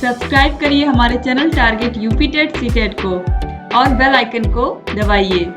Subscribe करिए हमारे channel target UP TET CTET को और बेल आइकन को दबाइए।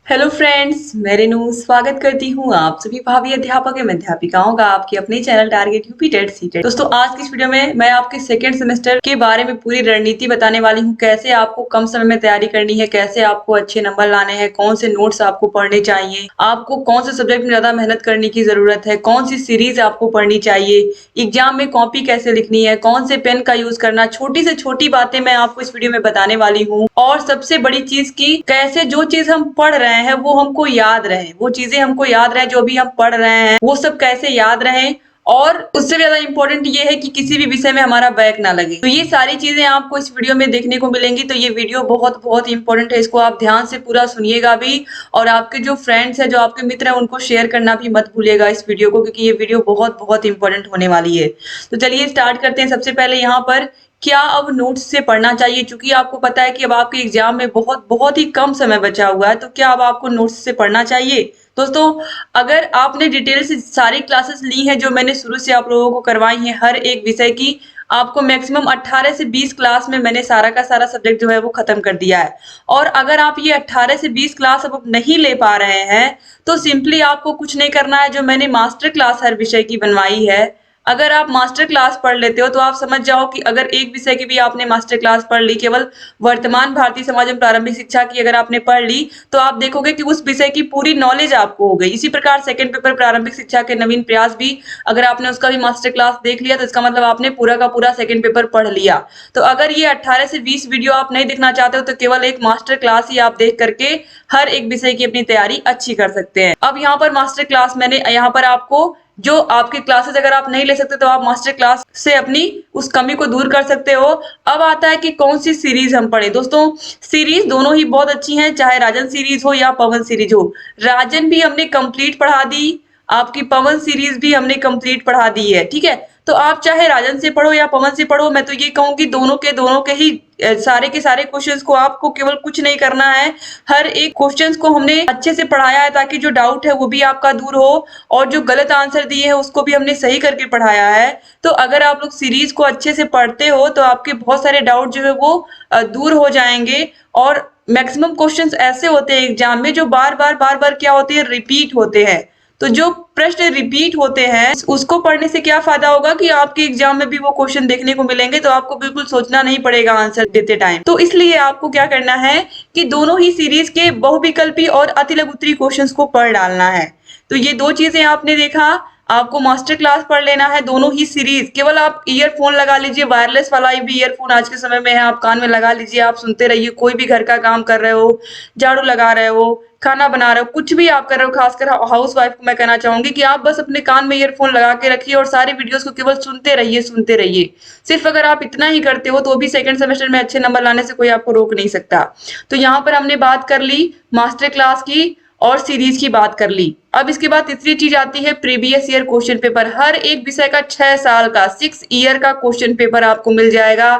हेलो फ्रेंड्स, मैं रेनू स्वागत करती हूँ आप सभी भावी अध्यापक एवं अध्यापिकाओं का आपके अपने channel target UP TET CTET. दोस्तों, आज की इस वीडियो में मैं आपके सेकंड सेमेस्टर के बारे में पूरी रणनीति बताने वाली हूँ। कैसे आपको कम समय में तैयारी करनी है, कैसे आपको अच्छे नंबर लाने हैं, कौन से नोट्स आपको पढ़ने चाहिए, आपको कौन से सब्जेक्ट में ज्यादा मेहनत करने की जरूरत है, कौन सी सीरीज आपको पढ़नी चाहिए, एग्जाम में कॉपी कैसे लिखनी है, कौन से पेन का यूज करना, छोटी से छोटी बातें मैं आपको इस वीडियो में बताने वाली हूँ। और सबसे बड़ी चीज की कैसे जो चीज हम पढ़ रहे हैं वो हमको याद रहे, वो चीजें हमको याद रहे जो भी हम पढ़ रहे हैं वो सब कैसे याद रहे। और उससे ज्यादा इम्पोर्टेंट ये है कि किसी भी विषय में हमारा बैक ना लगे। तो ये सारी चीजें आपको इस वीडियो में देखने को मिलेंगी। तो ये वीडियो बहुत बहुत इंपॉर्टेंट है, इसको आप ध्यान से पूरा सुनिएगा भी। और आपके जो फ्रेंड्स है, जो आपके मित्र है, उनको शेयर करना भी मत भूलिएगा इस वीडियो को, क्योंकि ये वीडियो बहुत बहुत इंपॉर्टेंट होने वाली है। तो चलिए स्टार्ट करते हैं। सबसे पहले यहाँ पर क्या अब नोट्स से पढ़ना चाहिए, क्योंकि आपको पता है कि अब आपके एग्जाम में बहुत बहुत ही कम समय बचा हुआ है। तो क्या अब आपको नोट्स से पढ़ना चाहिए? दोस्तों, अगर आपने डिटेल से सारी क्लासेस ली हैं जो मैंने शुरू से आप लोगों को करवाई हैं हर एक विषय की, आपको मैक्सिमम 18 से 20 क्लास में मैंने सारा का सारा सब्जेक्ट जो है वो खत्म कर दिया है। और अगर आप ये 18 से 20 क्लास अब नहीं ले पा रहे हैं तो सिंपली आपको कुछ नहीं करना है। जो मैंने मास्टर क्लास हर विषय की बनवाई है, अगर आप मास्टर क्लास पढ़ लेते हो तो आप समझ जाओ कि अगर एक विषय की भी आपने मास्टर क्लास पढ़ ली, केवल वर्तमान भारतीय समाज एवं प्रारंभिक शिक्षा की अगर आपने पढ़ ली, तो आप देखोगे कि उस विषय की पूरी नॉलेज आपको हो गई। इसी प्रकार सेकंड पेपर प्रारंभिक शिक्षा के नवीन प्रयास भी अगर आपने उसका भी मास्टर क्लास देख लिया तो इसका मतलब आपने पूरा का पूरा सेकंड पेपर पढ़ लिया। तो अगर ये 18 से 20 वीडियो आप नहीं देखना चाहते हो तो केवल एक मास्टर क्लास ही आप देख करके हर एक विषय की अपनी तैयारी अच्छी कर सकते हैं। अब यहाँ पर मास्टर क्लास मैंने यहाँ पर आपको जो आपके क्लासेस अगर आप नहीं ले सकते तो आप मास्टर क्लास से अपनी उस कमी को दूर कर सकते हो। अब आता है कि कौन सी सीरीज हम पढ़े। दोस्तों, सीरीज दोनों ही बहुत अच्छी हैं, चाहे राजन सीरीज हो या पवन सीरीज हो। राजन भी हमने कंप्लीट पढ़ा दी, आपकी पवन सीरीज भी हमने कंप्लीट पढ़ा दी है। ठीक है, तो आप चाहे राजन से पढ़ो या पवन से पढ़ो, मैं तो ये कहूंगी दोनों के ही सारे के सारे क्वेश्चंस को आपको केवल कुछ नहीं करना है, हर एक क्वेश्चंस को हमने अच्छे से पढ़ाया है ताकि जो डाउट है वो भी आपका दूर हो और जो गलत आंसर दिए हैं उसको भी हमने सही करके पढ़ाया है। तो अगर आप लोग सीरीज को अच्छे से पढ़ते हो तो आपके बहुत सारे डाउट जो है वो दूर हो जाएंगे। और मैक्सिमम क्वेश्चंस ऐसे होते हैं एग्जाम में जो बार बार क्या होते हैं, रिपीट होते हैं। तो जो प्रश्न रिपीट होते हैं उसको पढ़ने से क्या फायदा होगा कि आपके एग्जाम में भी वो क्वेश्चन देखने को मिलेंगे, तो आपको बिल्कुल सोचना नहीं पड़ेगा आंसर देते टाइम। तो इसलिए आपको क्या करना है कि दोनों ही सीरीज के बहुविकल्पी और अतिलघु उत्तरीय क्वेश्चंस को पढ़ डालना है। तो ये दो चीजें आपने देखा, आपको मास्टर क्लास पढ़ लेना है दोनों ही सीरीज। केवल आप ईयरफोन लगा लीजिए, वायरलेस वाला भी ईयरफोन आज के समय में है, आप कान में लगा लीजिए, आप सुनते रहिए। कोई भी घर का काम कर रहे हो, झाड़ू लगा रहे हो, खाना बना रहे हो, कुछ भी आप कर रहे हो, खासकर हाउस वाइफ को मैं कहना चाहूंगी कि आप बस अपने कान में ईयरफोन लगा के रखिए और सारे वीडियोस को केवल सुनते रहिए, सुनते रहिए। सिर्फ अगर आप इतना ही करते हो तो भी सेकंड सेमेस्टर में अच्छे नंबर लाने से कोई आपको रोक नहीं सकता। तो यहाँ पर हमने बात कर ली मास्टर क्लास की और सीरीज की बात कर ली। अब इसके बाद तीसरी चीज आती है प्रीवियस ईयर क्वेश्चन पेपर। हर एक विषय का 6 साल का 6 ईयर का क्वेश्चन पेपर आपको मिल जाएगा।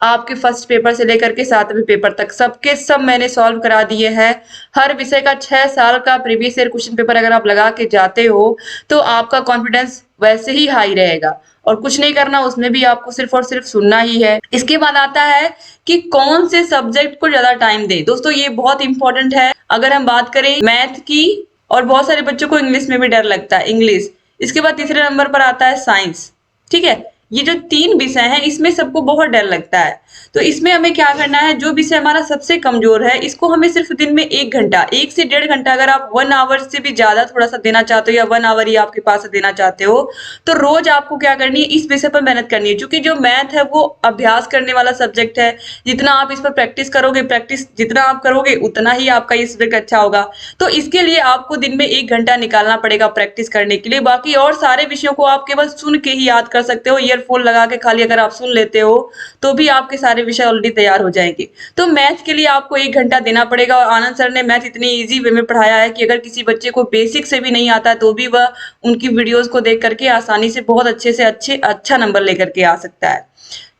आपके फर्स्ट पेपर से लेकर के 7वें पेपर तक सबके सब मैंने सॉल्व करा दिए हैं। हर विषय का 6 साल का प्रीवियस ईयर क्वेश्चन पेपर अगर आप लगा के जाते हो तो आपका कॉन्फिडेंस वैसे ही हाई रहेगा। और कुछ नहीं करना, उसमें भी आपको सिर्फ और सिर्फ सुनना ही है। इसके बाद आता है कि कौन से सब्जेक्ट को ज्यादा टाइम दे। दोस्तों, ये बहुत इंपॉर्टेंट है। अगर हम बात करें मैथ की, और बहुत सारे बच्चों को इंग्लिश में भी डर लगता है, इंग्लिश। इसके बाद तीसरे नंबर पर आता है साइंस। ठीक है, ये जो 3 विषय हैं इसमें सबको बहुत डर लगता है। तो इसमें हमें क्या करना है, जो विषय हमारा सबसे कमजोर है इसको हमें सिर्फ दिन में 1 घंटा, 1 से 1.5 घंटा, अगर आप 1 आवर से भी ज्यादा थोड़ा सा देना चाहते हो या 1 आवर ही आपके पास देना चाहते हो, तो रोज आपको क्या करनी है, इस विषय पर मेहनत करनी है। क्योंकि जो मैथ है वो अभ्यास करने वाला सब्जेक्ट है। जितना आप इस पर प्रैक्टिस करोगे, प्रैक्टिस जितना आप करोगे उतना ही आपका ये सब्जेक्ट अच्छा होगा। तो इसके लिए आपको दिन में 1 घंटा निकालना पड़ेगा प्रैक्टिस करने के लिए। बाकी और सारे विषयों को आप केवल सुन के ही याद कर सकते हो। ईयरफोन लगा के खाली अगर आप सुन लेते हो तो भी आपके सारे विषय ऑलरेडी तैयार हो जाएंगे। तो मैथ के लिए आपको 1 घंटा देना पड़ेगा। और आनंद सर ने मैथ इतनी इजी वे में पढ़ाया है कि अगर किसी बच्चे को बेसिक से भी नहीं आता है तो भी वह उनकी वीडियोस को देख करके आसानी से बहुत अच्छे से अच्छा नंबर लेकर के आ सकता है।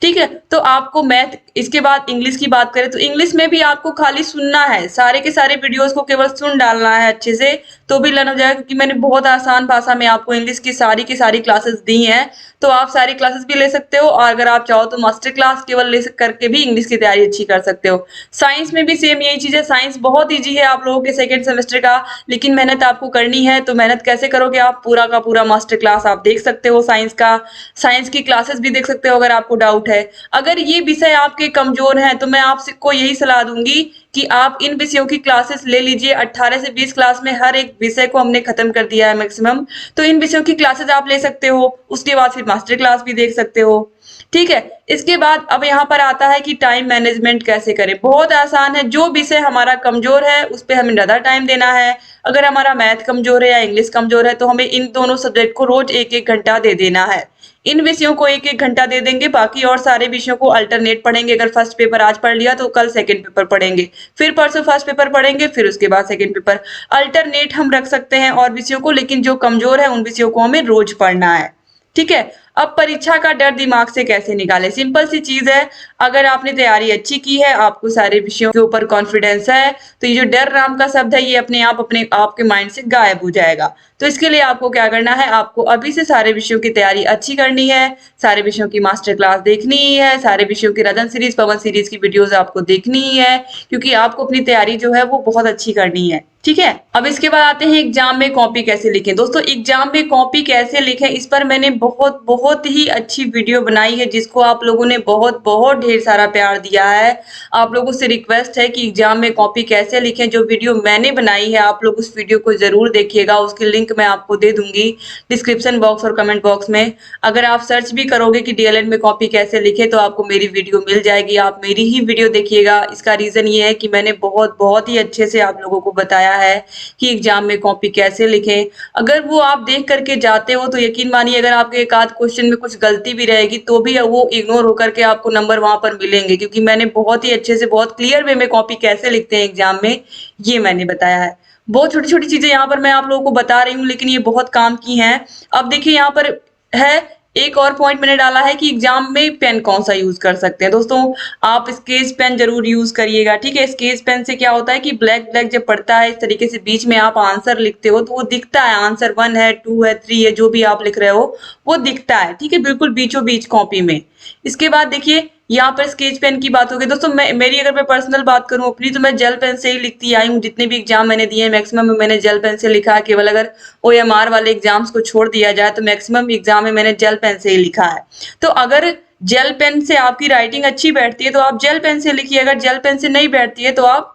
ठीक है। तो आपको मैथ, इसके बाद इंग्लिश की बात करें तो इंग्लिश में भी आपको खाली सुनना है, सारे के सारे वीडियोस को केवल सुन डालना है अच्छे से, तो भी लर्न हो जाएगा। क्योंकि मैंने बहुत आसान भाषा में आपको इंग्लिश की सारी क्लासेस दी हैं, तो आप सारी क्लासेस भी ले सकते हो, और अगर आप चाहो तो मास्टर क्लास केवल करके भी इंग्लिश की तैयारी अच्छी कर सकते हो। साइंस में भी सेम यही चीज है, साइंस बहुत ईजी है आप लोगों के सेकेंड सेमेस्टर का, लेकिन मेहनत आपको करनी है। तो मेहनत कैसे करोगे, आप पूरा का पूरा मास्टर क्लास आप देख सकते हो साइंस का, साइंस की क्लासेस भी देख सकते हो अगर आपको डाउट है। अगर ये विषय आपके कमजोर हैं तो मैं आपको यही सलाह दूंगी कि आप इन विषयों की क्लासेस ले लीजिए। 18 से 20 क्लास में हर एक विषय को हमने खत्म कर दिया है मैक्सिमम, तो इन विषयों की क्लासेस आप ले सकते हो, उसके बाद फिर मास्टर क्लास भी देख सकते हो। ठीक है। इसके बाद अब यहाँ पर आता है कि टाइम मैनेजमेंट कैसे करें। बहुत आसान है, जो विषय हमारा कमजोर है उस पर हमें ज्यादा टाइम देना है। अगर हमारा मैथ कमजोर है या इंग्लिश कमजोर है तो हमें इन दोनों सब्जेक्ट को रोज 1-1 घंटा दे देना है। इन विषयों को 1-1 घंटा दे देंगे, बाकी और सारे विषयों को अल्टरनेट पढ़ेंगे। अगर फर्स्ट पेपर आज पढ़ लिया तो कल सेकंड पेपर पढ़ेंगे, फिर परसों फर्स्ट पेपर पढ़ेंगे, फिर उसके बाद सेकंड पेपर। अल्टरनेट हम रख सकते हैं और विषयों को, लेकिन जो कमजोर है उन विषयों को हमें रोज पढ़ना है। ठीक है। अब परीक्षा का डर दिमाग से कैसे निकाले, सिंपल सी चीज है। अगर आपने तैयारी अच्छी की है, आपको सारे विषयों के ऊपर कॉन्फिडेंस है, तो ये जो डर नाम का शब्द है ये अपने आपके माइंड से गायब हो जाएगा। तो इसके लिए आपको क्या करना है, आपको अभी से सारे विषयों की तैयारी अच्छी करनी है, सारे विषयों की मास्टर क्लास देखनी ही है, सारे विषयों की रतन सीरीज, पवन सीरीज की वीडियोस आपको देखनी ही है, क्योंकि आपको अपनी तैयारी जो है वो बहुत अच्छी करनी है। ठीक है। अब इसके बाद आते हैं एग्जाम में कॉपी कैसे लिखें। दोस्तों एग्जाम में कॉपी कैसे लिखें, इस पर मैंने बहुत ही अच्छी वीडियो बनाई है, जिसको आप लोगों ने बहुत ढेर सारा प्यार दिया है। आप लोगों से रिक्वेस्ट है कि एग्जाम में कॉपी कैसे लिखें, जो वीडियो मैंने बनाई है आप लोग उस वीडियो को जरूर देखिएगा। उसकी लिंक मैं आपको दे दूंगी डिस्क्रिप्शन बॉक्स और कमेंट बॉक्स में। अगर आप सर्च भी करोगे कि डीएलएड में कॉपी कैसे लिखे तो आपको मेरी वीडियो मिल जाएगी, आप मेरी ही वीडियो देखिएगा। इसका रीजन ये है कि मैंने बहुत ही अच्छे से आप लोगों को बताया है कि एग्जाम में कॉपी कैसे लिखें। अगर वो आप देख करके जाते हो तो यकीन मानिए, अगर आपके एक आध क्वेश्चन में कुछ गलती भी रहेगी तो भी वो इग्नोर होकर के आपको नंबर वहां पर मिलेंगे, क्योंकि मैंने बहुत ही अच्छे से बहुत क्लियर वे में कॉपी कैसे लिखते हैं एग्जाम में ये मैंने बताया है। बहुत छोटी छोटी चीजें यहाँ पर मैं आप लोगों को बता रही हूँ, लेकिन ये बहुत काम की हैं। अब देखिए यहाँ पर है एक और पॉइंट मैंने डाला है कि एग्जाम में पेन कौन सा यूज कर सकते हैं। दोस्तों आप स्केच पेन जरूर यूज करिएगा। ठीक है। स्केच पेन से क्या होता है कि ब्लैक ब्लैक जब पड़ता है इस तरीके से बीच में आप आंसर लिखते हो तो वो दिखता है, आंसर 1 है 2 है 3 है जो भी आप लिख रहे हो वो दिखता है। ठीक है। बिल्कुल बीचों बीच कॉपी में। इसके बाद देखिए यहाँ पर स्केच पेन की बात होगी। दोस्तों मेरी अगर मैं पर्सनल बात करूं अपनी, तो मैं जेल पेन से ही लिखती आई हूँ। जितने भी एग्जाम मैंने दिए हैं मैक्सिमम में मैंने जेल पेन से लिखा है। केवल अगर OMR वाले एग्जाम्स को छोड़ दिया जाए तो मैक्सिमम एग्जाम में मैंने जेल पेन से ही लिखा है। तो अगर जेल पेन से आपकी राइटिंग अच्छी बैठती है तो आप जेल पेन से लिखिए, अगर जेल पेन से नहीं बैठती है तो आप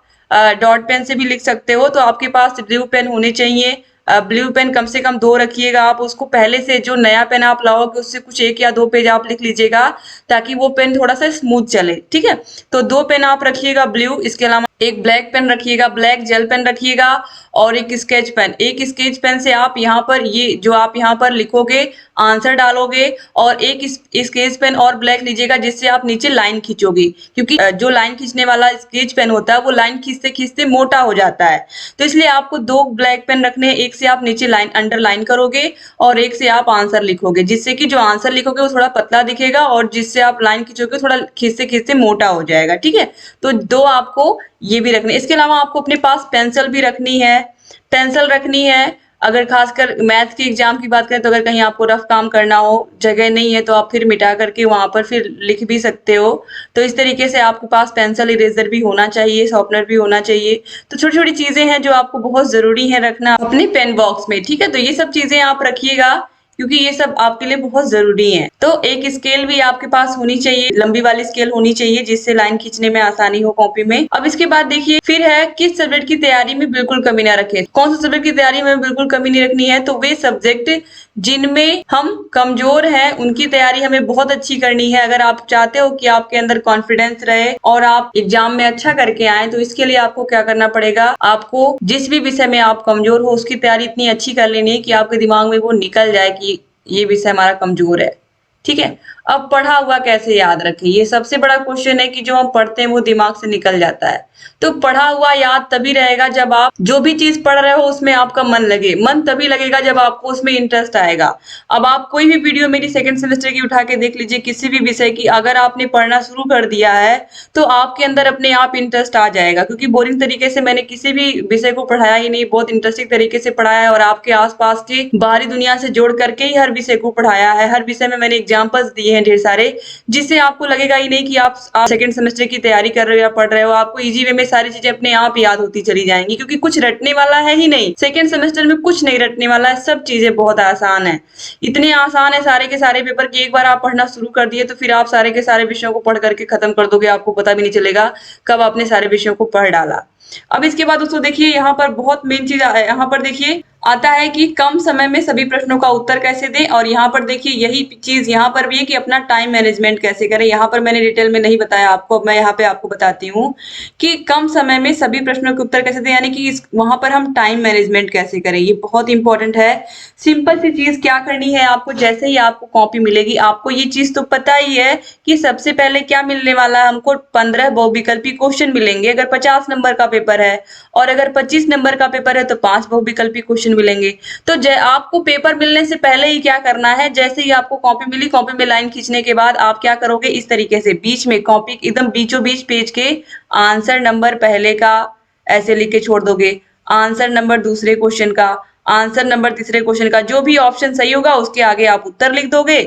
डॉट पेन से भी लिख सकते हो। तो आपके पास ब्लू पेन होने चाहिए। ब्लू पेन कम से कम 2 रखिएगा आप, उसको पहले से जो नया पेन आप लाओगे उससे कुछ 1 या 2 पेज आप लिख लीजिएगा ताकि वो पेन थोड़ा सा स्मूथ चले। ठीक है। तो 2 पेन आप रखिएगा ब्लू, इसके अलावा एक ब्लैक पेन रखिएगा, ब्लैक जेल पेन रखिएगा और एक स्केच पेन। एक स्केच पेन से आप यहाँ पर ये जो आप यहाँ पर लिखोगे आंसर डालोगे, और एक स्केच पेन और ब्लैक लीजिएगा जिससे आप नीचे लाइन खींचोगे, क्योंकि जो लाइन खींचने वाला स्केच पेन होता है वो लाइन खींचते खींचते मोटा हो जाता है। तो इसलिए आपको 2 ब्लैक पेन रखने, एक से आप नीचे लाइन अंडरलाइन करोगे और एक से आप आंसर लिखोगे, जिससे कि जो आंसर लिखोगे वो थोड़ा पतला दिखेगा और जिससे आप लाइन खींचोगे थोड़ा खींचते खींचते मोटा हो जाएगा। ठीक है। तो 2 आपको ये भी रखने। इसके अलावा आपको अपने पास पेंसिल भी रखनी है, पेंसिल रखनी है। अगर खासकर मैथ के एग्जाम की बात करें तो अगर कहीं आपको रफ काम करना हो, जगह नहीं है, तो आप फिर मिटा करके वहां पर फिर लिख भी सकते हो। तो इस तरीके से आपके पास पेंसिल, इरेजर भी होना चाहिए, शार्पनर भी होना चाहिए। तो छोटी छोटी चीजें हैं जो आपको बहुत जरूरी है रखना अपने पेन बॉक्स में। ठीक है। तो ये सब चीजें आप रखिएगा क्योंकि ये सब आपके लिए बहुत जरूरी है। तो एक स्केल भी आपके पास होनी चाहिए, लंबी वाली स्केल होनी चाहिए जिससे लाइन खींचने में आसानी हो कॉपी में। अब इसके बाद देखिए फिर है किस सब्जेक्ट की तैयारी में बिल्कुल कमी ना रखें। कौन सा सब्जेक्ट की तैयारी में बिल्कुल कमी नहीं रखनी है, तो वे सब्जेक्ट जिनमें हम कमजोर हैं उनकी तैयारी हमें बहुत अच्छी करनी है। अगर आप चाहते हो कि आपके अंदर कॉन्फिडेंस रहे और आप एग्जाम में अच्छा करके आए, तो इसके लिए आपको क्या करना पड़ेगा, आपको जिस भी विषय में आप कमजोर हो उसकी तैयारी इतनी अच्छी कर लेनी है कि आपके दिमाग में वो निकल जाए कि ये विषय हमारा कमजोर है। ठीक है। अब पढ़ा हुआ कैसे याद रखें, ये सबसे बड़ा क्वेश्चन है कि जो हम पढ़ते हैं वो दिमाग से निकल जाता है। तो पढ़ा हुआ याद तभी रहेगा जब आप जो भी चीज पढ़ रहे हो उसमें आपका मन लगे। मन तभी लगेगा जब आपको उसमें इंटरेस्ट आएगा। अब आप कोई भी वीडियो मेरी सेकंड सेमेस्टर की उठा के देख लीजिए, किसी भी विषय की, अगर आपने पढ़ना शुरू कर दिया है तो आपके अंदर अपने आप इंटरेस्ट आ जाएगा, क्योंकि बोरिंग तरीके से मैंने किसी भी विषय को पढ़ाया ही नहीं, बहुत इंटरेस्टिंग तरीके से पढ़ाया है और आपके आसपास की बाहरी दुनिया से जोड़ करके ही हर विषय को पढ़ाया है। हर विषय में मैंने एग्जाम्पल्स दिए हैं ढेर सारे, जिससे आपको लगेगा ही नहीं कि आप सेकंड सेमेस्टर की तैयारी कर रहे हो या पढ़ रहे हो। आपको इजी वे में सारी चीजें अपने आप याद होती चली जाएंगी, क्योंकि कुछ रटने वाला है ही नहीं। सेकंड सेमेस्टर में कुछ नहीं रटने वाला है, सब चीजें बहुत आसान है। इतने आसान है सारे के सारे पेपर कि एक बार आप पढ़ना शुरू कर दिए तो फिर आप सारे के सारे विषयों को पढ़ करके खत्म कर दोगे, आपको पता भी नहीं चलेगा कब आपने सारे विषयों को पढ़ डाला। अब इसके बाद दोस्तों देखिए, यहाँ पर बहुत मेन चीज यहाँ पर देखिए आता है कि कम समय में सभी प्रश्नों का उत्तर कैसे दें। और यहाँ पर देखिए यही चीज यहाँ पर भी है कि अपना टाइम मैनेजमेंट कैसे करें। यहाँ पर मैंने डिटेल में नहीं बताया आपको, अब मैं यहाँ पे आपको बताती हूँ कि कम समय में सभी प्रश्नों के उत्तर कैसे दें, यानी कि वहां पर हम टाइम मैनेजमेंट कैसे करें, ये बहुत इंपॉर्टेंट है। सिंपल सी चीज क्या करनी है आपको, जैसे ही आपको कॉपी मिलेगी, आपको ये चीज तो पता ही है कि सबसे पहले क्या मिलने वाला है, हमको 15 बहुविकल्पी क्वेश्चन मिलेंगे अगर 50 नंबर का पेपर है, और अगर 25 नंबर का पेपर है तो 5 बहुविकल्पी क्वेश्चन मिलेंगे। तो आपको पेपर मिलने से पहले ही क्या करना है, जैसे ही आपको कॉपी मिली, कॉपी में लाइन खींचने के बाद आप क्या करोगे, इस तरीके से बीच में कॉपी एकदम बीचों बीच पेज के आंसर नंबर पहले का ऐसे लिख के छोड़ दोगे, आंसर नंबर दूसरे क्वेश्चन का, आंसर नंबर तीसरे क्वेश्चन का, जो भी ऑप्शन सही होगा उसके आगे आप उत्तर लिख दोगे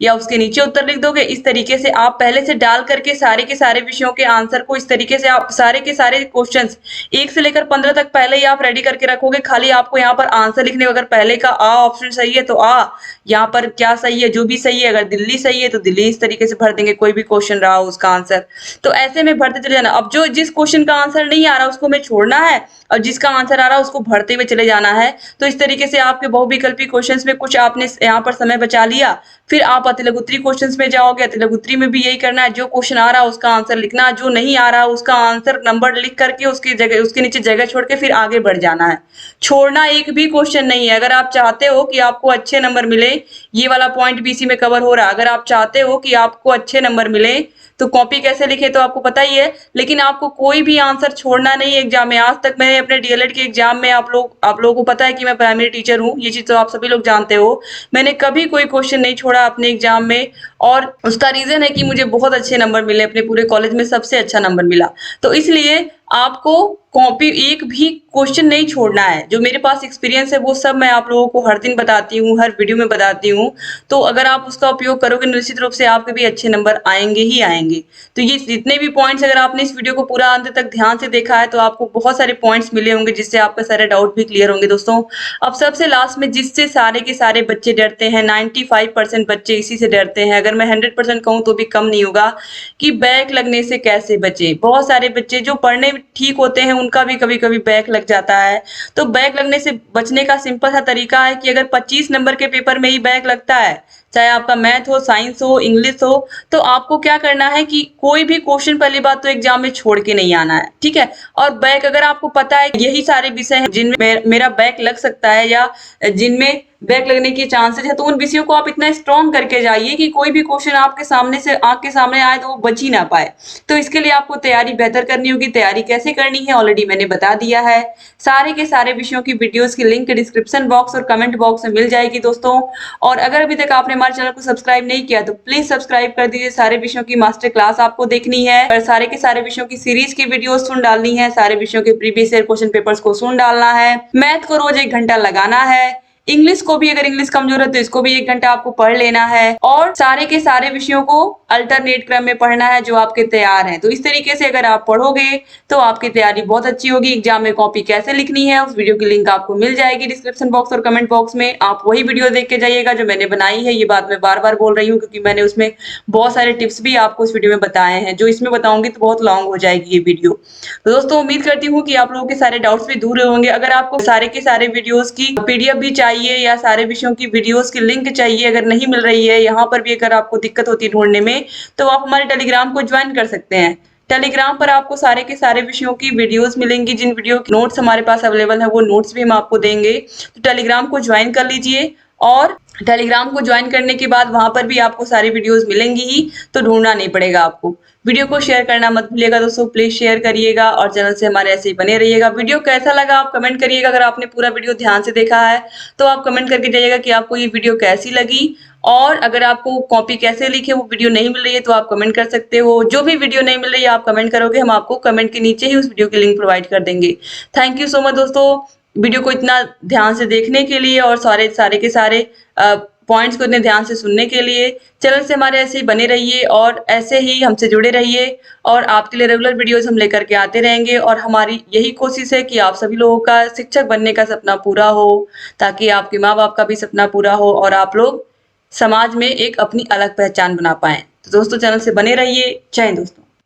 या उसके नीचे उत्तर लिख दोगे। इस तरीके से आप पहले से डाल करके सारे के सारे विषयों के आंसर को इस तरीके से आप सारे के सारे क्वेश्चंस 1 से लेकर 15 तक पहले ही आप रेडी करके रखोगे। खाली आपको यहाँ पर आंसर लिखने, अगर पहले का आ ऑप्शन सही है तो आ, यहाँ पर क्या सही है, जो भी सही है, अगर दिल्ली सही है तो दिल्ली इस तरीके से भर देंगे, कोई भी क्वेश्चन रहा उसका आंसर। तो ऐसे में भरते चले जाना। अब जो जिस क्वेश्चन का आंसर नहीं आ रहा उसको में छोड़ना है और जिसका आंसर आ रहा है उसको भरते हुए चले जाना है। तो इस तरीके से आपके बहुविकल्पी क्वेश्चंस में कुछ आपने यहाँ पर समय बचा लिया। फिर आप अतिलघुत्तरी क्वेश्चंस में जाओगे, अतिलघुत्तरी में भी यही करना है, जो क्वेश्चन आ रहा है उसका आंसर लिखना, जो नहीं आ रहा उसका आंसर नंबर लिख करके उसकी जगह उसके नीचे जगह छोड़ के फिर आगे बढ़ जाना है। छोड़ना एक भी क्वेश्चन नहीं है। अगर आप चाहते हो कि आपको अच्छे नंबर मिले, ये वाला पॉइंट भी इसी में कवर हो रहा है, अगर आप चाहते हो कि आपको अच्छे नंबर मिले तो कॉपी कैसे लिखे तो आपको पता ही है, लेकिन आपको कोई भी आंसर छोड़ना नहीं है एग्जाम में। आज तक मैंने अपने डीएलएड के एग्जाम में आप लोगों को पता है कि मैं प्राइमरी टीचर हूँ, ये चीज तो आप सभी लोग जानते हो, मैंने कभी कोई क्वेश्चन नहीं छोड़ा अपने एग्जाम में। और उसका रीजन है कि मुझे बहुत अच्छे नंबर मिले, अपने पूरे कॉलेज में सबसे अच्छा नंबर मिला। तो इसलिए आपको कॉपी एक भी क्वेश्चन नहीं छोड़ना है। जो मेरे पास एक्सपीरियंस है वो सब मैं आप लोगों को हर दिन बताती हूँ, हर वीडियो में बताती हूँ। तो अगर आप उसका उपयोग करोगे निश्चित रूप से आपके भी अच्छे नंबर आएंगे ही आएंगे। तो ये जितने भी पॉइंट्स, अगर आपने इस वीडियो को पूरा अंत तक ध्यान से देखा है तो आपको बहुत सारे पॉइंट्स मिले होंगे जिससे आपके सारे डाउट भी क्लियर होंगे दोस्तों। अब सबसे लास्ट में जिससे सारे के सारे बच्चे डरते हैं, 95% बच्चे इसी से डरते हैं, अगर मैं 100% कहूँ तो भी कम नहीं होगा, कि बैक लगने से कैसे बचे। बहुत सारे बच्चे जो पढ़ने में ठीक होते हैं उनका भी कभी कभी बैक लग जाता है। तो बैक लगने से बचने का सिंपल सा तरीका है कि अगर 25 नंबर के पेपर में ही बैक लगता है, चाहे आपका मैथ हो, साइंस हो, इंग्लिश हो, तो आपको क्या करना है कि कोई भी क्वेश्चन पहली बात तो एग्जाम में छोड़ के नहीं आना है, ठीक है। और बैक अगर आपको पता है यही सारे विषय हैं जिनमें मेरा बैक लग सकता है या जिनमें बैक लगने के चांसेस है, तो उन विषयों को आप इतना स्ट्रॉन्ग करके जाइए कि कोई भी क्वेश्चन आपके सामने से आंख के सामने आए तो वो बच ही ना पाए। तो इसके लिए आपको तैयारी बेहतर करनी होगी। तैयारी कैसे करनी है ऑलरेडी मैंने बता दिया है। सारे के सारे विषयों की वीडियोस की लिंक डिस्क्रिप्शन बॉक्स और कमेंट बॉक्स में मिल जाएगी दोस्तों। और अगर अभी तक आपने हमारे चैनल को सब्सक्राइब नहीं किया तो प्लीज सब्सक्राइब कर दीजिए। सारे विषयों की मास्टर क्लास आपको देखनी है और सारे के सारे विषयों की सीरीज की वीडियो सुन डालनी है। सारे विषयों के प्रीवियस ईयर क्वेश्चन पेपर्स को सुन डालना है। मैथ को रोज 1 घंटा लगाना है। इंग्लिश को भी, अगर इंग्लिश कमजोर है तो इसको भी 1 घंटा आपको पढ़ लेना है। और सारे के सारे विषयों को अल्टरनेट क्रम में पढ़ना है जो आपके तैयार हैं। तो इस तरीके से अगर आप पढ़ोगे तो आपकी तैयारी बहुत अच्छी होगी। एग्जाम में कॉपी कैसे लिखनी है उस वीडियो की लिंक आपको मिल जाएगी डिस्क्रिप्शन बॉक्स और कमेंट बॉक्स में। आप वही वीडियो देख के जाइएगा जो मैंने बनाई है। ये बात मैं बार बार बोल रही हूँ क्योंकि मैंने उसमें बहुत सारे टिप्स भी आपको इस वीडियो में बताए हैं। जो इसमें बताऊंगी तो बहुत लॉन्ग हो जाएगी ये वीडियो। तो दोस्तों उम्मीद करती हूँ कि आप लोगों के सारे डाउट्स भी दूर होंगे। अगर आपको सारे के सारे वीडियोस की पीडीएफ भी चाहिए या सारे विषयों की वीडियोस की लिंक चाहिए, अगर नहीं मिल रही है यहाँ पर भी, अगर आपको दिक्कत होती है ढूंढने में, तो आप हमारे टेलीग्राम को ज्वाइन कर सकते हैं। टेलीग्राम पर आपको सारे के सारे विषयों की वीडियोस मिलेंगी। जिन वीडियो के नोट्स हमारे पास अवेलेबल है वो नोट्स भी हम आपको देंगे। तो टेलीग्राम को ज्वाइन कर लीजिए और टेलीग्राम को ज्वाइन करने के बाद वहां पर भी आपको सारी वीडियोस मिलेंगी ही, तो ढूंढना नहीं पड़ेगा आपको। वीडियो को शेयर करना मत भूलिएगा दोस्तों, प्लीज शेयर करिएगा और चैनल से हमारे ऐसे ही बने रहिएगा। वीडियो कैसा लगा आप कमेंट करिएगा। अगर आपने पूरा वीडियो ध्यान से देखा है तो आप कमेंट करके जाइएगा कि आपको ये वीडियो कैसी लगी। और अगर आपको कॉपी कैसे लिखे वो वीडियो नहीं मिल रही है तो आप कमेंट कर सकते हो। जो भी वीडियो नहीं मिल रही है आप कमेंट करोगे, हम आपको कमेंट के नीचे ही उस वीडियो की लिंक प्रोवाइड कर देंगे। थैंक यू सो मच दोस्तों, वीडियो को इतना ध्यान से देखने के लिए और सारे के सारे पॉइंट्स को इतने ध्यान से सुनने के लिए। चैनल से हमारे ऐसे ही बने रहिए और ऐसे ही हमसे जुड़े रहिए और आपके लिए रेगुलर वीडियोस हम लेकर के आते रहेंगे। और हमारी यही कोशिश है कि आप सभी लोगों का शिक्षक बनने का सपना पूरा हो, ताकि आपके माँ बाप का भी सपना पूरा हो और आप लोग समाज में एक अपनी अलग पहचान बना पाएं। तो दोस्तों चैनल से बने रहिए। जय हिंद दोस्तों।